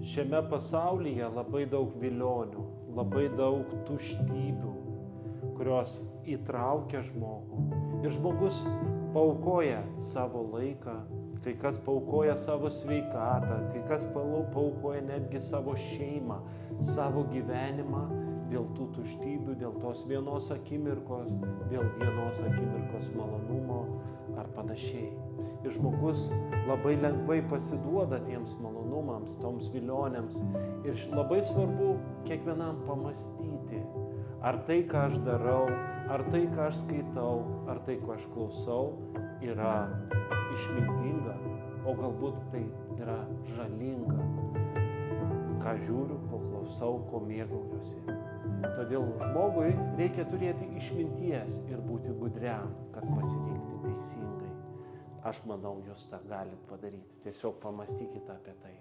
Šiame pasaulyje labai daug vilionių, labai daug tuštybių, kurios įtraukia žmogų. Ir žmogus paaukoja savo laiką, kai kas paaukoja savo sveikatą, kai kas paaukoja netgi savo šeimą, savo gyvenimą dėl tų tuštybių, dėl tos vienos akimirkos, dėl vienos akimirkos malonumo ar panašiai. Ir žmogus labai lengvai pasiduoda tiems malonumams, toms vilionėms. Ir labai svarbu kiekvienam pamastyti, ar tai, ką aš darau, ar tai, ką aš skaitau, ar tai, ko aš klausau, yra išmintinga, o galbūt tai yra žalinga, ką žiūriu, ko klausau, ko mėgaujuosi. Todėl žmogui reikia turėti išminties ir būti gudriam, kad pasirinkti teisingai. Aš manau, jūs tą galit padaryti. Tiesiog pamastykite apie tai.